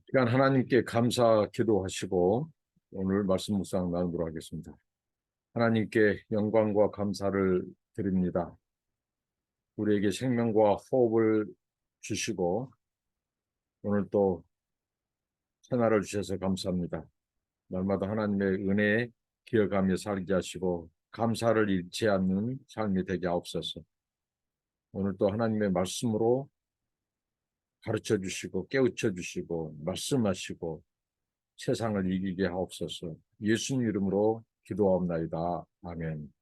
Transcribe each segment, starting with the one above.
시간 하나님께 감사 기도하시고 오늘 말씀 묵상 나누도록 하겠습니다. 하나님께 영광과 감사를 드립니다. 우리에게 생명과 호흡을 주시고 오늘 또 새날을 주셔서 감사합니다. 날마다 하나님의 은혜에 기억하며 살게 하시고 감사를 잃지 않는 삶이 되게 하옵소서. 오늘 또 하나님의 말씀으로 가르쳐 주시고 깨우쳐 주시고 말씀하시고 세상을 이기게 하옵소서. 예수님 이름으로 기도하옵나이다. 아멘.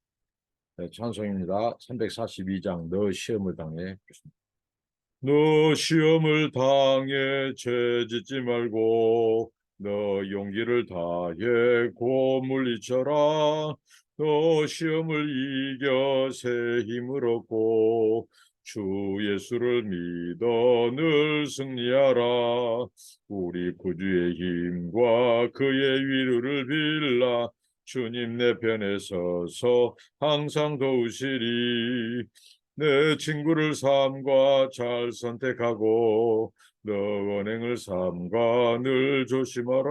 네, 찬송입니다. 342장 너 시험을 당해. 너 시험을 당해 죄짓지 말고 너 용기를 다해 곧 물리쳐라. 너 시험을 이겨 새 힘을 얻고 주 예수를 믿어 늘 승리하라. 우리 구주의 힘과 그의 위로를 빌라. 주님 내 편에 서서 항상 도우시리. 내 친구를 삼가 잘 선택하고 너 언행을 삼가 늘 조심하라.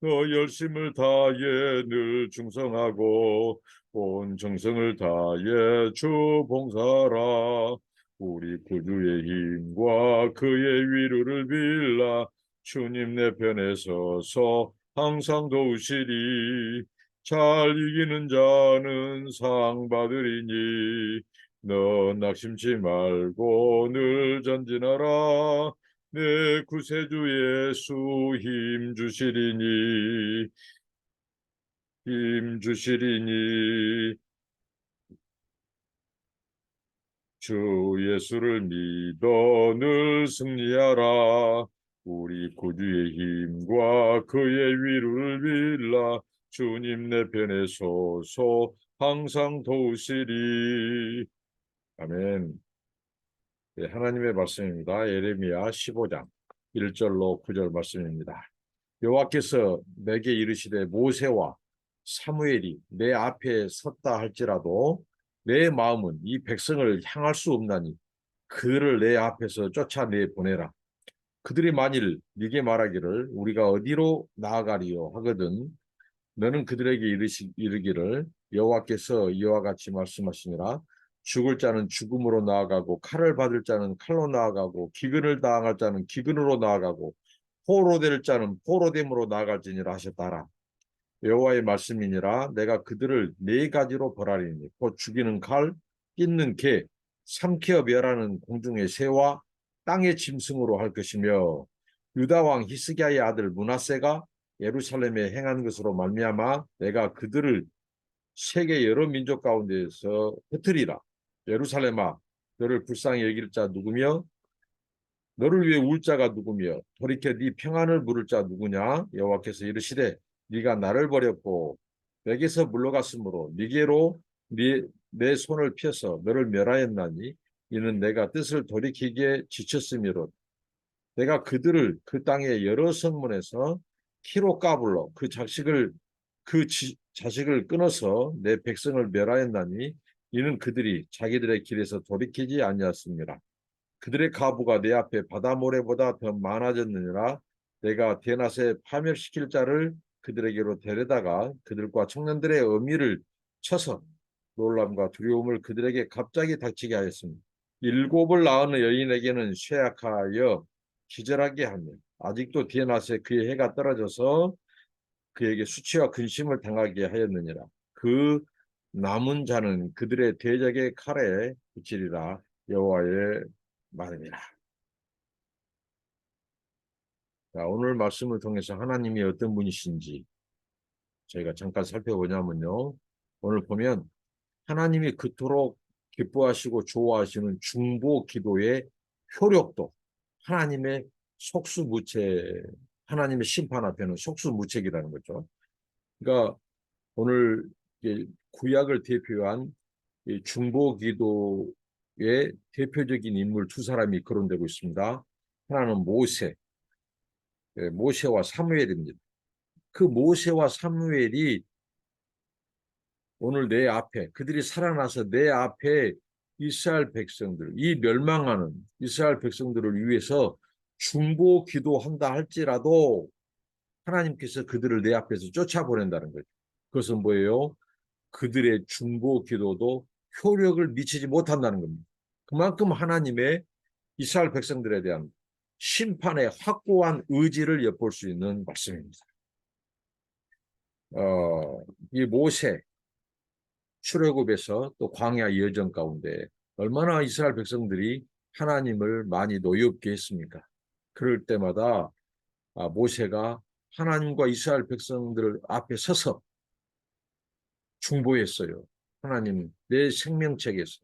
너 열심을 다해 늘 충성하고 온 정성을 다해 주 봉사하라. 우리 구주의 힘과 그의 위로를 빌라. 주님 내 편에 서서 항상 도우시리. 잘 이기는 자는 상 받으리니 너 낙심치 말고 늘 전진하라. 내 구세주 예수 힘주시리니 주 예수를 믿어 늘 승리하라. 우리 구주의 힘과 그의 위로를 빌라. 주님 내 편에 서서 항상 도우시리. 아멘. 네, 하나님의 말씀입니다. 예레미야 15장 1절로 9절 말씀입니다. 여호와께서 내게 이르시되 모세와 사무엘이 내 앞에 섰다 할지라도 내 마음은 이 백성을 향할 수 없나니 그를 내 앞에서 쫓아내 보내라. 그들이 만일 네게 말하기를 우리가 어디로 나아가리요 하거든 너는 그들에게 이르기를 여호와께서 이와 같이 말씀하시니라. 죽을 자는 죽음으로 나아가고 칼을 받을 자는 칼로 나아가고 기근을 당할 자는 기근으로 나아가고 포로될 자는 포로됨으로 나아갈지니라 하셨다라. 여호와의 말씀이니라. 내가 그들을 네 가지로 벌하리니 곧 죽이는 칼, 찢는 개, 삼켜 멸하는 공중의 새와 땅의 짐승으로 할 것이며 유다 왕 히스기야의 아들 므낫세가 예루살렘에 행한 것으로 말미암아 내가 그들을 세계 여러 민족 가운데에서 흩으리라. 예루살렘아, 너를 불쌍히 여길 자 누구며 너를 위해 울 자가 누구며 돌이켜 네 평안을 물을 자 누구냐. 여호와께서 이르시되 네가 나를 버렸고 내게서 물러갔으므로 네게로 내 손을 펴서 너를 멸하였나니 이는 내가 뜻을 돌이키기에 지쳤음이로 내가 그들을 그 땅의 여러 성문에서 키로 까불러 자식을 끊어서 내 백성을 멸하였나니 이는 그들이 자기들의 길에서 돌이키지 아니하였습니다. 그들의 가부가 내 앞에 바다 모래보다 더 많아졌느니라. 내가 대낮에 파멸시킬 자를 그들에게로 데려다가 그들과 청년들의 어미를 쳐서 놀람과 두려움을 그들에게 갑자기 닥치게 하였습니다. 일곱을 낳은 여인에게는 쇠약하여 기절하게 하며 아직도 대낮에 그의 해가 떨어져서 그에게 수치와 근심을 당하게 하였느니라. 그 남은 자는 그들의 대적의 칼에 붙이리라. 여호와의 말입니다. 자, 오늘 말씀을 통해서 하나님이 어떤 분이신지 저희가 잠깐 살펴보냐면요. 오늘 보면 하나님이 그토록 기뻐하시고 좋아하시는 중보 기도의 효력도 하나님의 속수무책, 하나님의 심판 앞에는 속수무책이라는 거죠. 그러니까 오늘 구약을 대표한 중보 기도의 대표적인 인물 두 사람이 거론되고 있습니다. 하나는 모세와 사무엘입니다. 그 모세와 사무엘이 오늘 내 앞에 그들이 살아나서 내 앞에 이스라엘 백성들, 이 멸망하는 이스라엘 백성들을 위해서 중보 기도한다 할지라도 하나님께서 그들을 내 앞에서 쫓아보낸다는 거죠. 그것은 뭐예요? 그들의 중보 기도도 효력을 미치지 못한다는 겁니다. 그만큼 하나님의 이스라엘 백성들에 대한 심판의 확고한 의지를 엿볼 수 있는 말씀입니다. 이 모세 출애굽에서 또 광야 여정 가운데 얼마나 이스라엘 백성들이 하나님을 많이 노엽게 했습니까? 그럴 때마다 모세가 하나님과 이스라엘 백성들 앞에 서서 중보했어요. 하나님, 내 생명책에서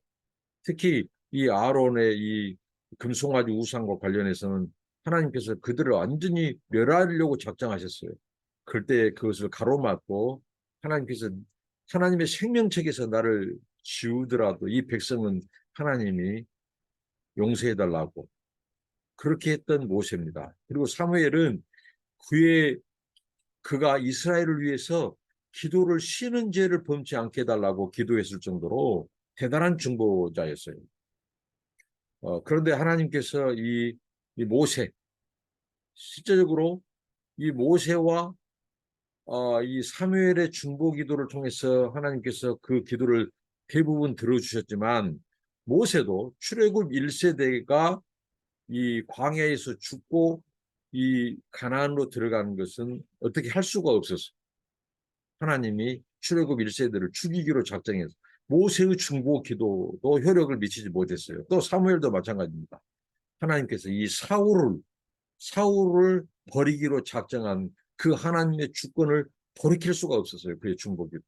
특히 이 아론의 이 금송아지 우상과 관련해서는 하나님께서 그들을 완전히 멸하려고 작정하셨어요. 그때 그것을 가로막고 하나님께서 하나님의 생명책에서 나를 지우더라도 이 백성은 하나님이 용서해달라고 그렇게 했던 모세입니다. 그리고 사무엘은 그가 이스라엘을 위해서 기도를 쉬는 죄를 범치 않게 해달라고 기도했을 정도로 대단한 중보자였어요. 그런데 하나님께서 이 모세, 실제적으로 이 모세와 이 사무엘의 중보 기도를 통해서 하나님께서 그 기도를 대부분 들어주셨지만 모세도 출애굽 1세대가 이 광야에서 죽고 이 가나안으로 들어가는 것은 어떻게 할 수가 없었어요. 하나님이 출애굽 1세대를 죽이기로 작정해서 모세의 중보 기도도 효력을 미치지 못했어요. 또 사무엘도 마찬가지입니다. 하나님께서 이 사울을 버리기로 작정한 그 하나님의 주권을 돌이킬 수가 없었어요. 그의 중보 기도.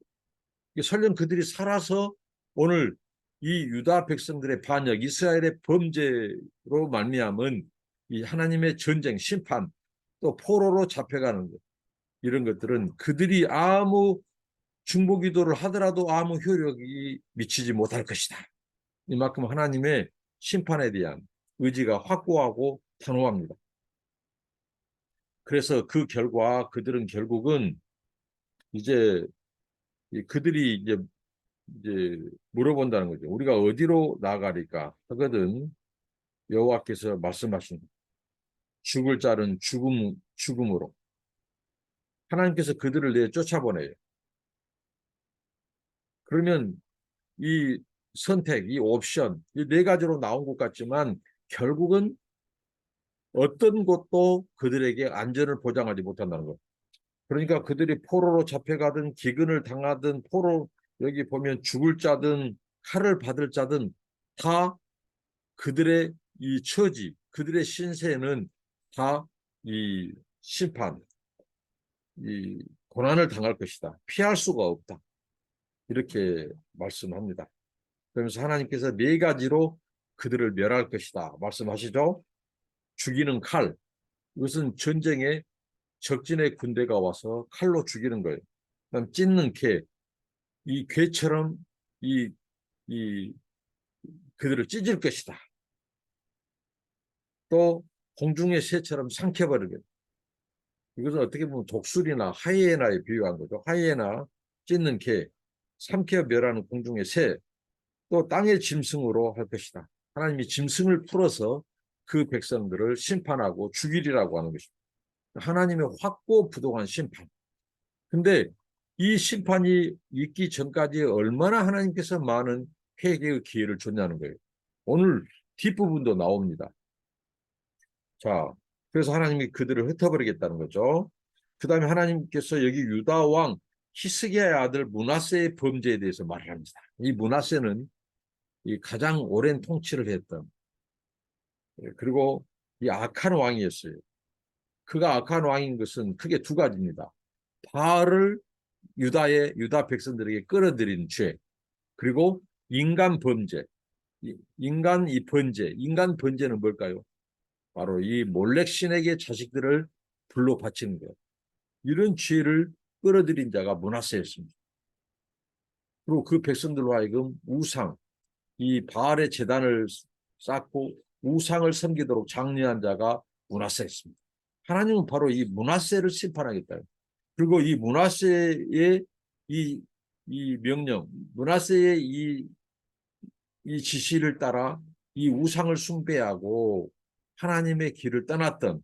설령 그들이 살아서 오늘 이 유다 백성들의 반역, 이스라엘의 범죄로 말미암은 이 하나님의 전쟁, 심판, 또 포로로 잡혀가는 것, 이런 것들은 그들이 아무 중보기도를 하더라도 아무 효력이 미치지 못할 것이다. 이만큼 하나님의 심판에 대한 의지가 확고하고 단호합니다. 그래서 그 결과 그들은 결국은 이제 그들이 이제 물어본다는 거죠. 우리가 어디로 나가리까 하거든 여호와께서 말씀하신 죽을 자는 죽음으로 하나님께서 그들을 쫓아보내요. 그러면 이 선택, 이 옵션, 이 네 가지로 나온 것 같지만 결국은 어떤 것도 그들에게 안전을 보장하지 못한다는 것. 그러니까 그들이 포로로 잡혀가든 기근을 당하든 여기 보면 죽을 자든 칼을 받을 자든 다 그들의 이 처지, 그들의 신세는 다 이 심판, 이 고난을 당할 것이다. 피할 수가 없다. 이렇게 말씀합니다. 그러면서 하나님께서 네 가지로 그들을 멸할 것이다. 말씀하시죠. 죽이는 칼. 이것은 전쟁에 적진의 군대가 와서 칼로 죽이는 거예요. 그다음 찢는 개. 이 괴처럼 이, 이 그들을 찢을 것이다. 또 공중의 새처럼 삼켜버리게. 이것은 어떻게 보면 독수리나 하이에나에 비유한 거죠. 하이에나, 찢는 개, 삼켜 멸하는 공중의 새, 또 땅의 짐승으로 할 것이다. 하나님이 짐승을 풀어서 그 백성들을 심판하고 죽이리라고 하는 것입니다. 하나님의 확고부동한 심판. 근데 이 심판이 있기 전까지 얼마나 하나님께서 많은 회개의 기회를 줬냐는 거예요. 오늘 뒷부분도 나옵니다. 자, 그래서 하나님이 그들을 흩어버리겠다는 거죠. 그 다음에 하나님께서 여기 유다 왕 히스기야의 아들 므낫세의 범죄에 대해서 말을 합니다. 이 므낫세는 이 가장 오랜 통치를 했던 그리고 이 악한 왕이었어요. 그가 악한 왕인 것은 크게 두 가지입니다. 바알을 유다 백성들에게 끌어들인 죄, 그리고 인간 범죄. 인간 번제는 뭘까요? 바로 이 몰렉 신에게 자식들을 불로 바치는 것. 이런 죄를 끌어들인 자가 므낫세였습니다. 그리고 그 백성들로 하여금 이 바알의 제단을 쌓고 우상을 섬기도록 장려한 자가 므낫세였습니다. 하나님은 바로 이 므낫세를 심판하겠다. 그리고 이 므낫세의 이 명령, 므낫세의 이 지시를 따라 이 우상을 숭배하고 하나님의 길을 떠났던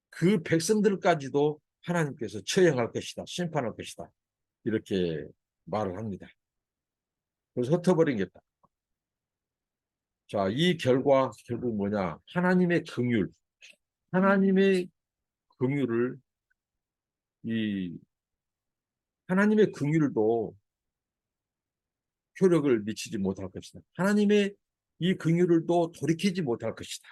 그 백성들까지도 하나님께서 처형할 것이다. 심판할 것이다. 이렇게 말을 합니다. 그래서 흩어버린 겠다. 자, 이 결과 결국 뭐냐? 하나님의 긍휼을 이 하나님의 긍휼도 효력을 미치지 못할 것이다. 하나님의 이 긍휼을도 돌이키지 못할 것이다.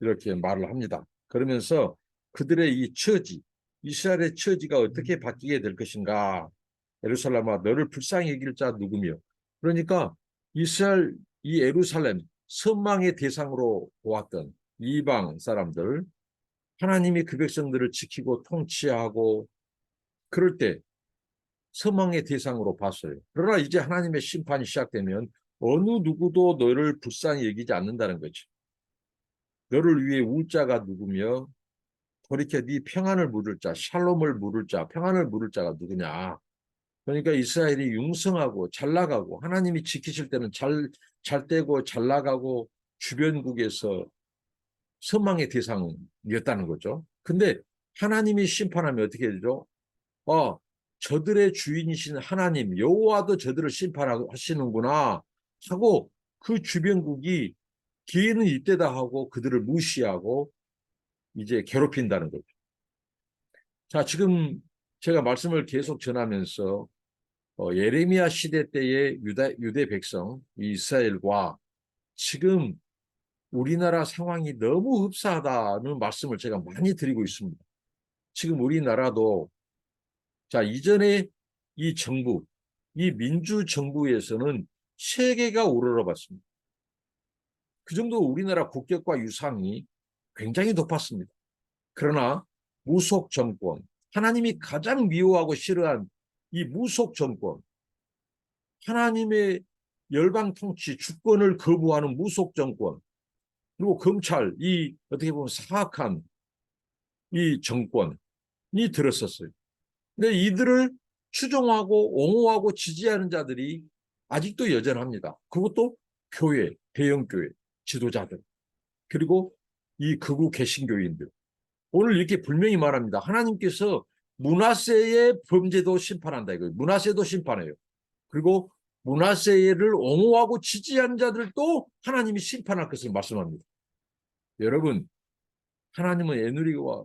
이렇게 말을 합니다. 그러면서 그들의 이 처지, 이스라엘의 처지가 어떻게 바뀌게 될 것인가? 예루살렘아, 너를 불쌍히 여길 자 누구며? 그러니까 이스라엘, 이 예루살렘, 선망의 대상으로 보았던 이방 사람들, 하나님이 그 백성들을 지키고 통치하고 그럴 때 선망의 대상으로 봤어요. 그러나 이제 하나님의 심판이 시작되면 어느 누구도 너를 불쌍히 여기지 않는다는 거죠. 너를 위해 울 자가 누구며 돌이켜 네 평안을 물을 자, 샬롬을 물을 자, 평안을 물을 자가 누구냐. 그러니까 이스라엘이 융성하고 잘 나가고 하나님이 지키실 때는 잘 되고 잘 나가고 주변국에서 선망의 대상이었다는 거죠. 근데 하나님이 심판하면 어떻게 되죠? 저들의 주인이신 하나님 여호와도 저들을 심판하시는구나 하고 그 주변국이 기회는 이때다 하고 그들을 무시하고 이제 괴롭힌다는 거죠. 자, 지금 제가 말씀을 계속 전하면서 예레미야 시대 때의 유대 백성 이스라엘과 지금 우리나라 상황이 너무 흡사하다는 말씀을 제가 많이 드리고 있습니다. 지금 우리나라도 자, 이전에 이 정부, 이 민주정부에서는 세계가 우러러봤습니다. 그 정도 우리나라 국격과 유산이 굉장히 높았습니다. 그러나 무속 정권, 하나님이 가장 미워하고 싫어한 이 무속 정권, 하나님의 열방 통치, 주권을 거부하는 무속 정권, 그리고 검찰, 이 어떻게 보면 사악한 이 정권이 들었었어요. 근데 이들을 추종하고 옹호하고 지지하는 자들이 아직도 여전합니다. 그것도 교회, 대형교회, 지도자들, 그리고 이 극우 개신교인들. 오늘 이렇게 분명히 말합니다. 하나님께서 므낫세의 범죄도 심판한다. 이거예요. 므낫세도 심판해요. 그리고 므낫세를 옹호하고 지지한 자들도 하나님이 심판할 것을 말씀합니다. 여러분, 하나님은 애누리가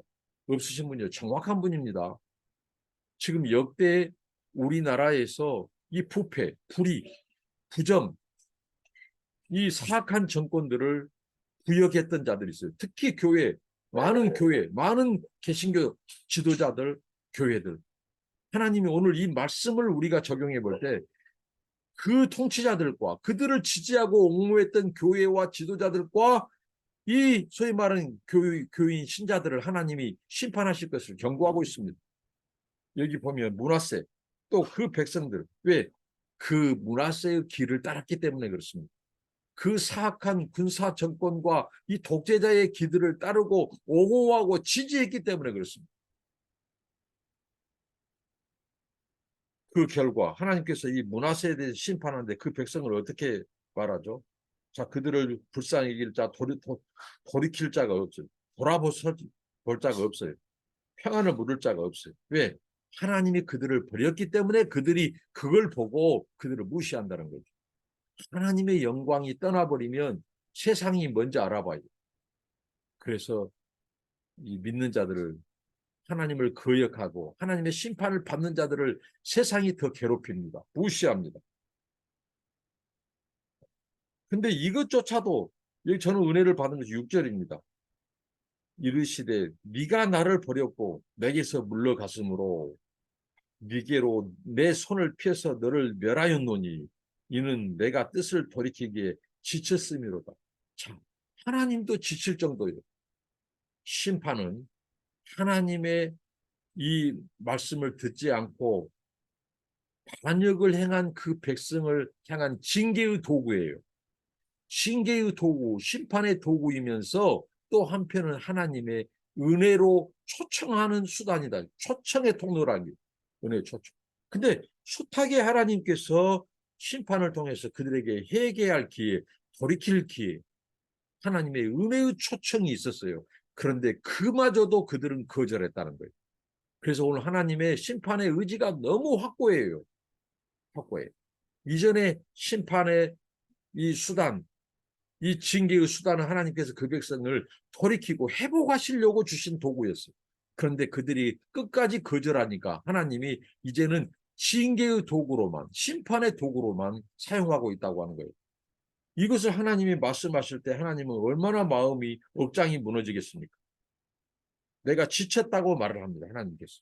없으신 분이요. 정확한 분입니다. 지금 역대 우리나라에서 이 부패, 불의, 부정, 이 사악한 정권들을 구역했던 자들이 있어요. 특히 교회, 많은 개신교 지도자들, 교회들. 하나님이 오늘 이 말씀을 우리가 적용해 볼 때 그 통치자들과 그들을 지지하고 옹호했던 교회와 지도자들과 이 소위 말하는 교인 신자들을 하나님이 심판하실 것을 경고하고 있습니다. 여기 보면 므낫세 또 그 백성들 왜? 그 므낫세의 길을 따랐기 때문에 그렇습니다. 그 사악한 군사 정권과 이 독재자의 길들을 따르고 옹호하고 지지했기 때문에 그렇습니다. 그 결과 하나님께서 이 므낫세에 대해서 심판하는데 그 백성을 어떻게 말하죠? 자, 그들을 불쌍히 여길 자, 돌이킬 자가 없어요. 돌아볼 자가 없어요. 평안을 물을 자가 없어요. 왜? 하나님이 그들을 버렸기 때문에 그들이 그걸 보고 그들을 무시한다는 거죠. 하나님의 영광이 떠나버리면 세상이 먼저 알아봐요. 그래서 이 믿는 자들을 하나님을 거역하고 하나님의 심판을 받는 자들을 세상이 더 괴롭힙니다. 무시합니다. 근데 이것조차도 여기 저는 은혜를 받은 것이 6절입니다. 이르시되 네가 나를 버렸고 내게서 물러갔으므로 네게로 내 손을 펴서 너를 멸하였노니 이는 내가 뜻을 돌이키기에 지쳤음이로다. 참, 하나님도 지칠 정도예요. 심판은 하나님의 이 말씀을 듣지 않고 반역을 행한 그 백성을 향한 징계의 도구예요. 징계의 도구, 심판의 도구이면서 또 한편은 하나님의 은혜로 초청하는 수단이다. 초청의 통로라는 게 은혜의 초청. 근데 숱하게 하나님께서 심판을 통해서 그들에게 회개할 기회, 돌이킬 기회, 하나님의 은혜의 초청이 있었어요. 그런데 그마저도 그들은 거절했다는 거예요. 그래서 오늘 하나님의 심판의 의지가 너무 확고해요. 확고해요. 이전에 심판의 이 수단, 이 징계의 수단은 하나님께서 그 백성을 돌이키고 회복하시려고 주신 도구였어요. 그런데 그들이 끝까지 거절하니까 하나님이 이제는 징계의 도구로만, 심판의 도구로만 사용하고 있다고 하는 거예요. 이것을 하나님이 말씀하실 때 하나님은 얼마나 마음이 억장이 무너지겠습니까? 내가 지쳤다고 말을 합니다. 하나님께서.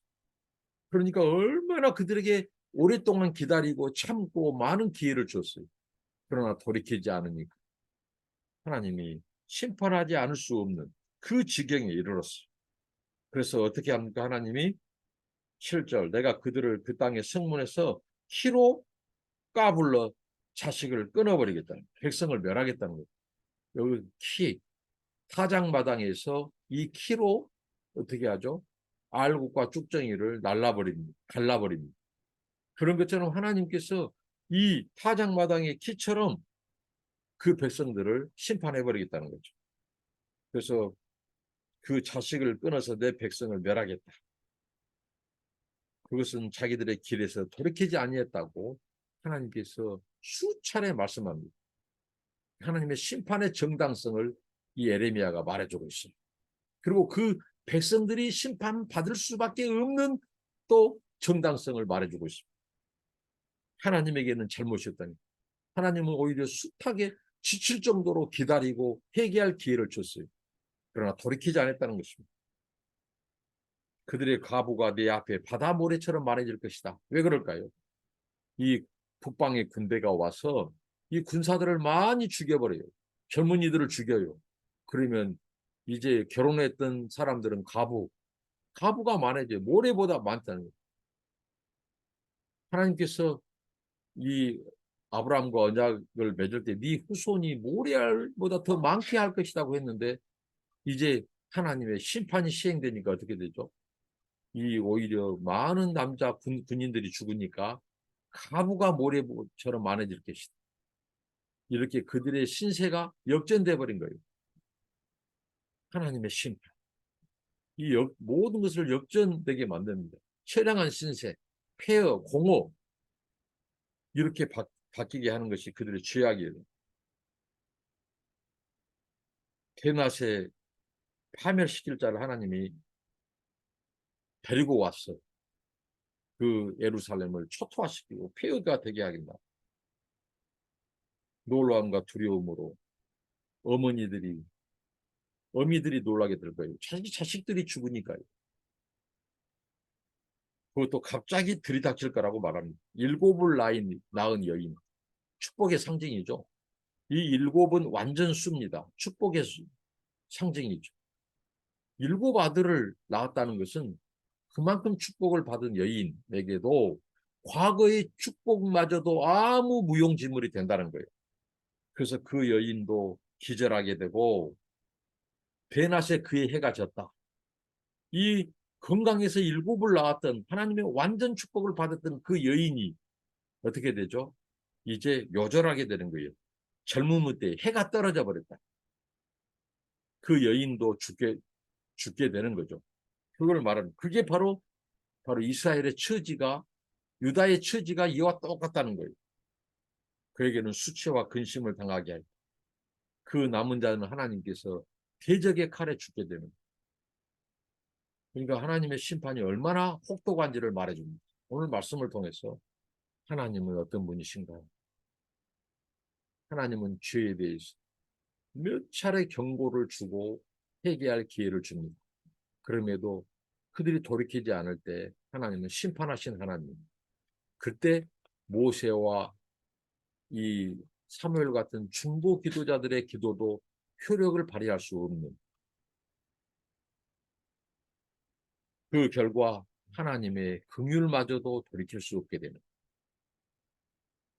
그러니까 얼마나 그들에게 오랫동안 기다리고 참고 많은 기회를 줬어요. 그러나 돌이키지 않으니까 하나님이 심판하지 않을 수 없는 그 지경에 이르렀어요. 그래서 어떻게 합니까? 하나님이 7절 내가 그들을 그 땅의 성문에서 키로 까불러 자식을 끊어버리겠다. 백성을 멸하겠다는 거예요. 여기 키, 타작마당에서 이 키로 어떻게 하죠? 알곡과 쭉정이를 날라버립니다. 갈라버립니다. 그런 것처럼 하나님께서 이 타작마당의 키처럼 그 백성들을 심판해버리겠다는 거죠. 그래서 그 자식을 끊어서 내 백성을 멸하겠다. 그것은 자기들의 길에서 돌이키지 아니했다고 하나님께서 수차례 말씀합니다. 하나님의 심판의 정당성을 이 에레미야가 말해주고 있어요. 그리고 그 백성들이 심판받을 수밖에 없는 또 정당성을 말해주고 있습니다. 하나님에게는 잘못이었다니. 하나님은 오히려 숱하게 지칠 정도로 기다리고 회개할 기회를 줬어요. 그러나 돌이키지 않았다는 것입니다. 그들의 가부가 내 앞에 바다 모래처럼 많아질 것이다. 왜 그럴까요? 이 북방의 군대가 와서 이 군사들을 많이 죽여버려요. 젊은이들을 죽여요. 그러면 이제 결혼했던 사람들은 가부가 많아져요. 모래보다 많다는 거예요. 하나님께서 이 아브라함과 언약을 맺을 때 네 후손이 모래알보다 더 많게 할 것이라고 했는데 이제 하나님의 심판이 시행되니까 어떻게 되죠? 이 오히려 많은 남자 군인들이 죽으니까 가부가 모래처럼 많아질 것이다. 이렇게 그들의 신세가 역전돼 버린 거예요. 하나님의 심판. 이 모든 것을 역전되게 만듭니다. 처량한 신세, 폐허, 공허 이렇게 바뀌게 하는 것이 그들의 죄악이에요. 대낮에 파멸시킬 자를 하나님이 데리고 왔어. 그 예루살렘을 초토화시키고 폐허가 되게 하겠다. 놀라움과 두려움으로 어미들이 놀라게 될 거예요. 자식들이 죽으니까요. 그것도 갑자기 들이닥칠 거라고 말합니다. 일곱을 낳은 여인. 축복의 상징이죠. 이 일곱은 완전 수입니다. 축복의 상징이죠. 일곱 아들을 낳았다는 것은 그만큼 축복을 받은 여인에게도 과거의 축복마저도 아무 무용지물이 된다는 거예요. 그래서 그 여인도 기절하게 되고 대낮에 그의 해가 졌다. 이 건강에서 일곱을 낳았던 하나님의 완전 축복을 받았던 그 여인이 어떻게 되죠? 이제 요절하게 되는 거예요. 젊음의 때 해가 떨어져 버렸다. 그 여인도 죽게 되는 거죠. 그걸 말하는 그게 바로 이스라엘의 처지가 유다의 처지가 이와 똑같다는 거예요. 그에게는 수치와 근심을 당하게 할. 그 남은 자는 하나님께서 대적의 칼에 죽게 되는. 그러니까 하나님의 심판이 얼마나 혹독한지를 말해줍니다. 오늘 말씀을 통해서 하나님은 어떤 분이신가요? 하나님은 죄에 대해서 몇 차례 경고를 주고 회개할 기회를 줍니다. 그럼에도 그들이 돌이키지 않을 때 하나님은 심판하신 하나님. 그때 모세와 이 사무엘 같은 중보 기도자들의 기도도 효력을 발휘할 수 없는 그 결과 하나님의 긍휼마저도 돌이킬 수 없게 되는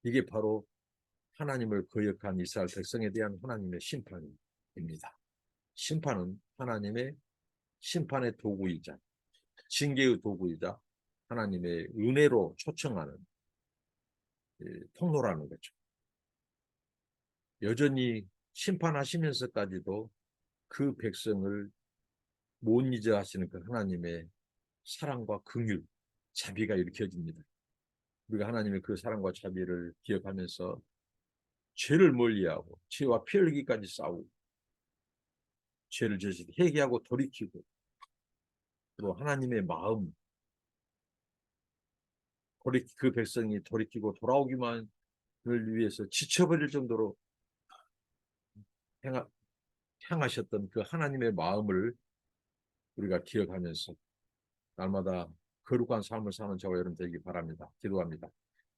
이게 바로 하나님을 거역한 이스라엘 백성에 대한 하나님의 심판입니다. 심판은 하나님의 심판의 도구이자 징계의 도구이자 하나님의 은혜로 초청하는 통로라는 거죠. 여전히 심판하시면서까지도 그 백성을 못 잊어 하시는 그 하나님의 사랑과 긍휼, 자비가 일으켜집니다. 우리가 하나님의 그 사랑과 자비를 기억하면서 죄를 멀리하고 죄와 피 흘리기까지 싸우고 죄를 저지르 회개하고 돌이키고 또 하나님의 마음 그 백성이 돌이키고 돌아오기만을 위해서 지쳐버릴 정도로 향하셨던 그 하나님의 마음을 우리가 기억하면서 날마다 거룩한 삶을 사는 저와 여러분 되기 바랍니다. 기도합니다.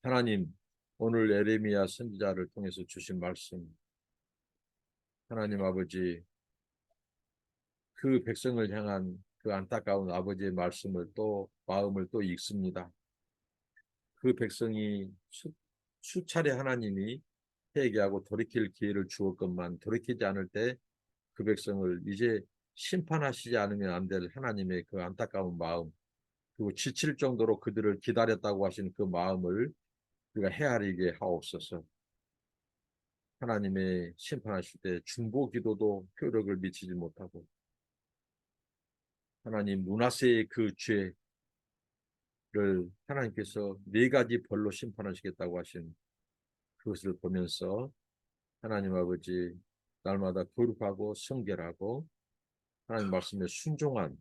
하나님, 오늘 에레미야 선지자를 통해서 주신 말씀, 하나님 아버지, 그 백성을 향한 그 안타까운 아버지의 말씀을 또 마음을 또 읽습니다. 그 백성이 수차례 하나님이 회개하고 돌이킬 기회를 주었건만 돌이키지 않을 때 그 백성을 이제 심판하시지 않으면 안 될 하나님의 그 안타까운 마음, 그리고 지칠 정도로 그들을 기다렸다고 하신 그 마음을 우리가 헤아리게 하옵소서. 하나님의 심판하실 때 중보 기도도 효력을 미치지 못하고 하나님 므낫세의 그 죄를 하나님께서 4가지 벌로 심판하시겠다고 하신 그것을 보면서 하나님 아버지 날마다 거룩하고 성결하고 하나님 말씀에 순종한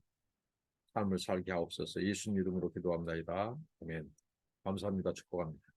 삶을 살게 하옵소서. 예수님 이름으로 기도합니다. 아멘. 감사합니다. 축복합니다.